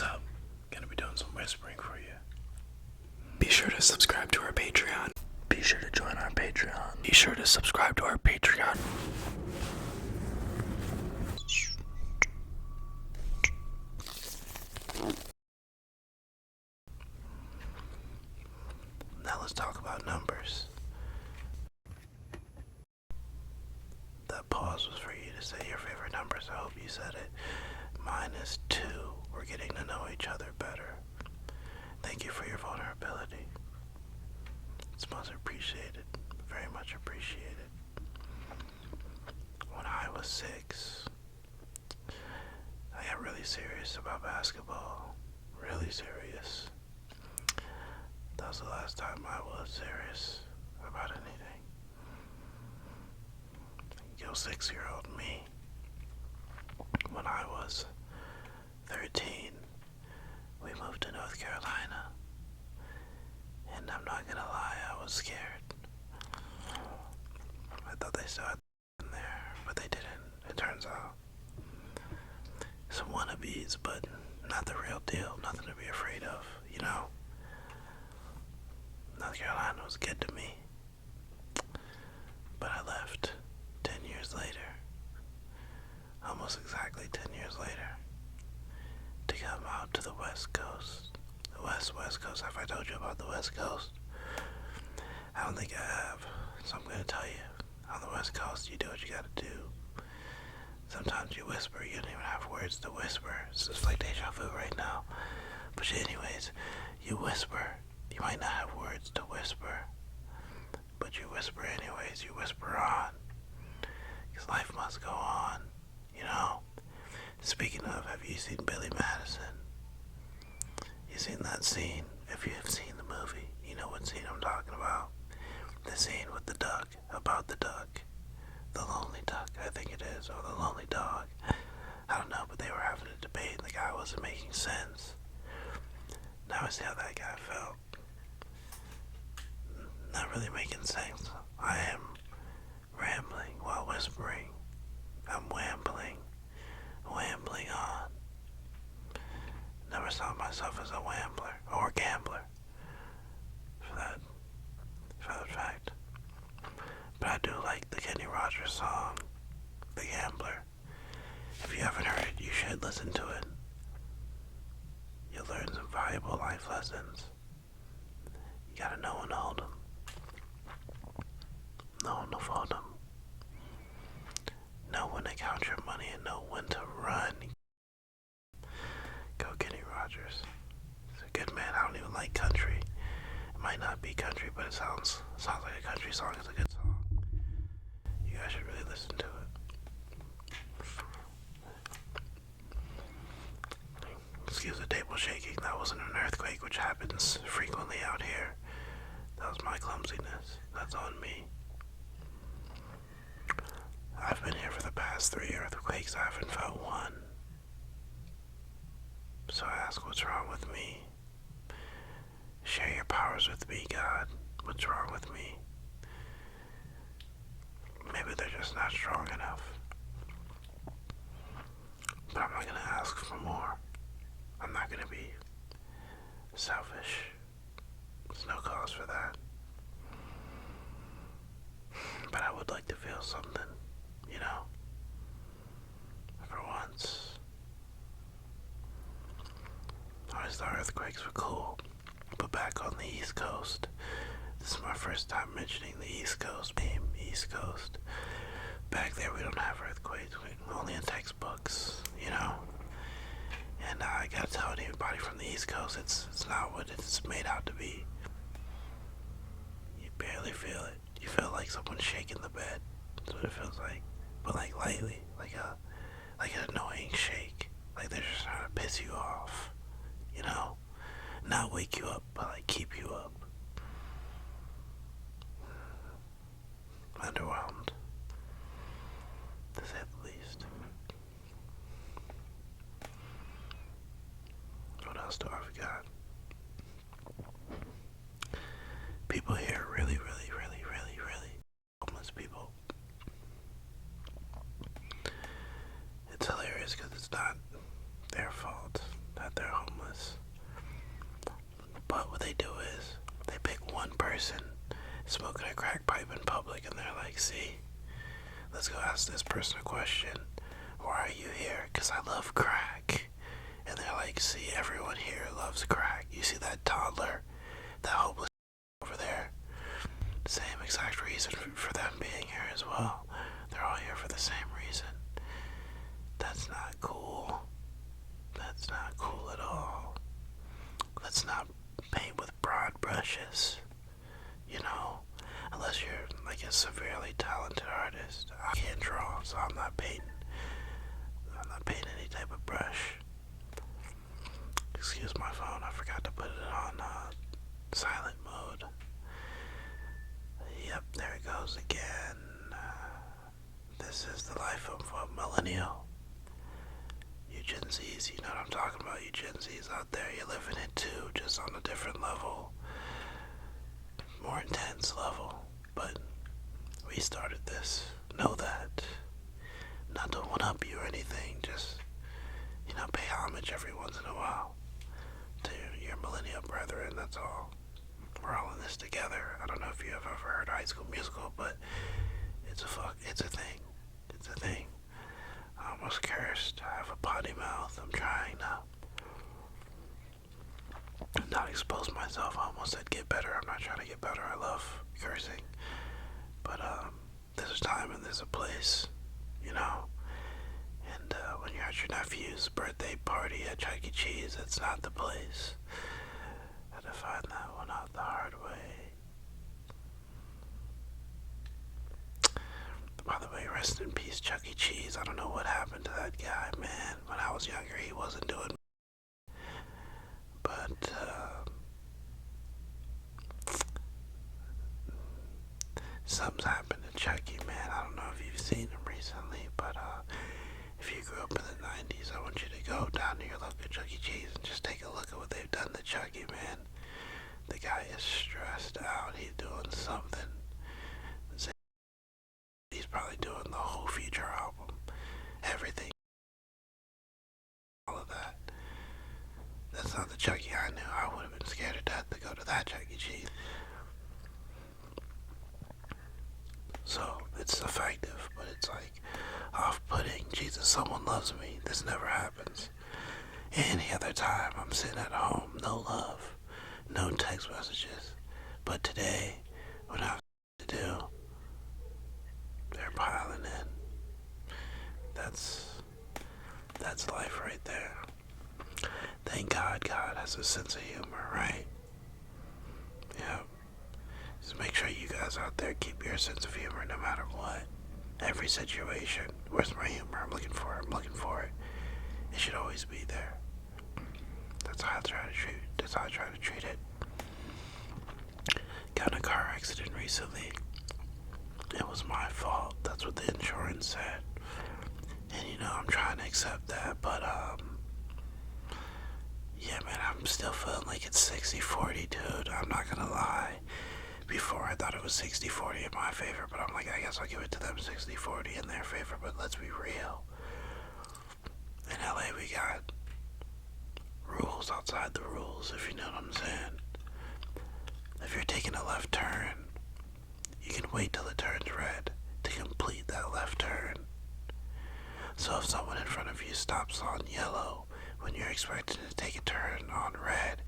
What's up? Gonna be doing some whispering for you. Be sure to subscribe to our Patreon. Be sure to join our Patreon. Be sure to subscribe to our Patreon. Now let's talk about numbers. That pause was for you to say your favorite numbers. I hope you said it. Mine is 2. We're getting to know each other better. Thank you for your vulnerability. It's much appreciated. Very much appreciated. When I was 6, I got really serious about basketball. Really serious. That was the last time I was serious about anything. Yo, 6-year-old me. When I was 13, we moved to North Carolina. And I'm not gonna lie, I was scared. I thought they still had in there, but they didn't, it turns out. Some wannabes, but not the real deal, nothing to be afraid of, you know? North Carolina was good to me. But I left 10 years later, almost exactly 10 years later, to come out to the West Coast. The West Coast. Have I told you about the West Coast? I don't think I have, so I'm gonna tell you. On the West Coast, you do what you gotta do. Sometimes you whisper, you don't even have words to whisper. It's just like deja vu right now. But anyways, you whisper. You might not have words to whisper, but you whisper anyways. You whisper on, because life must go on, you know? Speaking of, have you seen Billy Madison? You seen that scene? If you have seen the movie, you know what scene I'm talking about. The scene with the duck, about the duck. The lonely duck, I think it is, or the lonely dog. I don't know, but they were having a debate and the guy wasn't making sense. Now I see how that guy felt. Not really making sense. I am rambling while whispering. I'm wambling on. Never saw myself as a wambler or gambler, for that fact. But I do like the Kenny Rogers song, The Gambler. If you haven't heard it, you should listen to it. You'll learn some valuable life lessons. You gotta know when to hold them. Know when to fold them. Know when to count your money and know when to run. Go Kenny Rogers. He's a good man. I don't even like country. It might not be country, but it sounds like a country song. It's a good song. You guys should really listen to it. Excuse the table shaking. That wasn't an earthquake, which happens frequently out here. That was my clumsiness. That's on me. I've been here for the past 3 earthquakes. I haven't felt one. So I ask, what's wrong with me? Share your powers with me, God. What's wrong with me? Maybe they're just not strong enough. But I'm not gonna ask for more. I'm not gonna be selfish. There's no cause for that. But I would like to feel something, you know? For once. I always thought earthquakes were cool. But back on the East Coast, this is my first time mentioning the East Coast. East Coast. Back there we don't have earthquakes, only in textbooks, you know? And I gotta tell anybody from the East Coast, it's not what it's made out to be. You barely feel it. You feel like someone's shaking the bed. That's what it feels like. But like lightly, like an annoying shake. Like they're just trying to piss you off, you know? Not wake you up, but like keep you up. Underwhelmed, to say the least. What else do I forgot? People here are really homeless people. It's hilarious because it's not their fault that they're homeless. what they do is they pick one person smoking a crack pipe in public, and they're like, see, let's go ask this person a question. Why are you here? Because I love crack. And they're like, see, everyone here loves crack. You see that toddler, that homeless over there? Same exact reason for them being here as well. They're all here for the same reason. That's not cool. That's not cool at all. Let's not paint with broad brushes. You know, unless you're like a severely talented artist. I can't draw, so I'm not painting any type of brush. Excuse my phone, I forgot to put it on silent mode. Yep, there it goes again. This is the life of a millennial. You Gen Zs, you know what I'm talking about. You Gen Zs out there, you're living it too, just on a different level. More intense level. But we started this. Know that. Not to one-up you or anything, just, you know, pay homage every once in a while to your millennial brethren, that's all. We're all in this together. I don't know if you have ever heard High School Musical, but it's a thing. It's a thing. I almost cursed. I have a potty mouth. I'm trying to not expose myself. I almost said get better. I'm not trying to get better. I love cursing. But there's a time and there's a place, you know. And when you're at your nephew's birthday party at Chuck E. Cheese, it's not the place. I had to find that one out the hard way. By the way, rest in peace, Chuck E. Cheese. I don't know what happened to that guy, man. When I was younger, he wasn't doing. But something's happened to Chucky, man. I don't know if you've seen him recently, but if you grew up in the 90s, I want you to go down to your local Chuck E. Cheese and just take a look at what they've done to Chucky, man. The guy is stressed out. He's doing something. He's probably doing the whole Future album. Everything. All of that. That's not the Chucky I knew. I would have been scared to death to go to that Chuck E. Cheese. So, it's effective, but it's like off-putting. Jesus, someone loves me. This never happens. Any other time, I'm sitting at home, no love, no text messages. But today, when I have to do, they're piling in. That's life right there. Thank God has a sense of humor, right? Yeah. Just make sure you guys out there keep your sense of humor no matter what. Every situation. Where's my humor? I'm looking for it. It should always be there. That's how I try to treat it. Got in a car accident recently. It was my fault. That's what the insurance said. And you know, I'm trying to accept that, but yeah, man, I'm still feeling like it's 60-40, dude. I'm not gonna lie. Before I thought it was 60-40 in my favor, but I'm like, I guess I'll give it to them 60-40 in their favor, but let's be real. In LA, we got rules outside the rules, if you know what I'm saying. If you're taking a left turn, you can wait till it turns red to complete that left turn. So if someone in front of you stops on yellow when you're expecting to take a turn on red,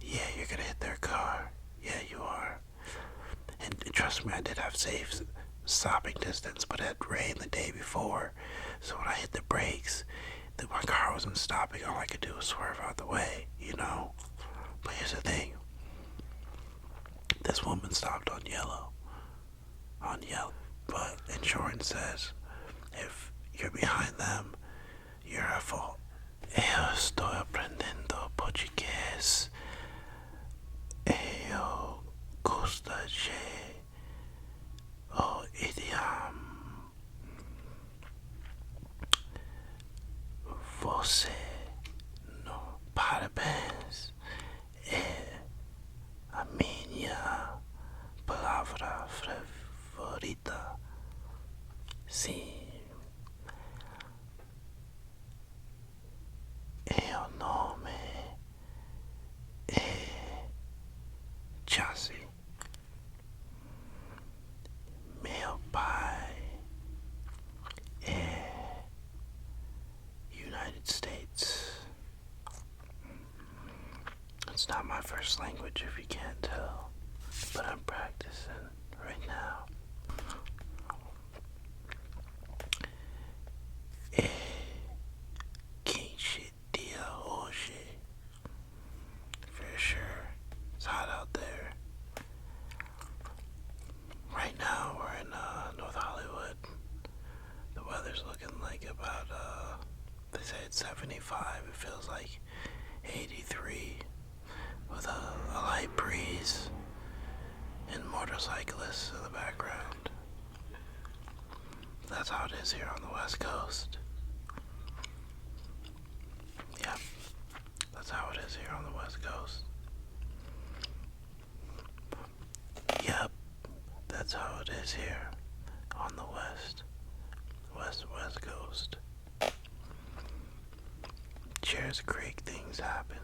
yeah, you're gonna hit their car. Yeah, you are. And trust me, I did have safe stopping distance, but it had rained the day before. So when I hit the brakes, my car wasn't stopping. All I could do was swerve out the way, you know? But here's the thing. This woman stopped on yellow. But insurance says if you're behind them, you're at fault. Eu estoy aprendiendo portugués. Eu gostaria o idioma. Você não, parabéns. É a minha palavra favorita. Sim. Eu não me It's not my first language if you can't tell, but I'm practicing right now. King shit, deal, oh shit. For sure, it's hot out there. Right now we're in North Hollywood. The weather's looking like about, they say it's 75. It feels like 83 with a light breeze and motorcyclists in the background. That's how it is here on the West Coast. Yep, that's how it is here on the West Coast. Yep, that's how it is here on the West Coast. Cheers Creek, things happen.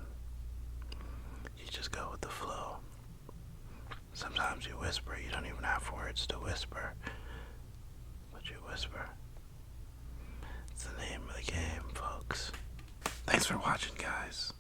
You just go with the flow. Sometimes you whisper, you don't even have words to whisper, but you whisper. It's the name of the game, folks. Thanks for watching, guys.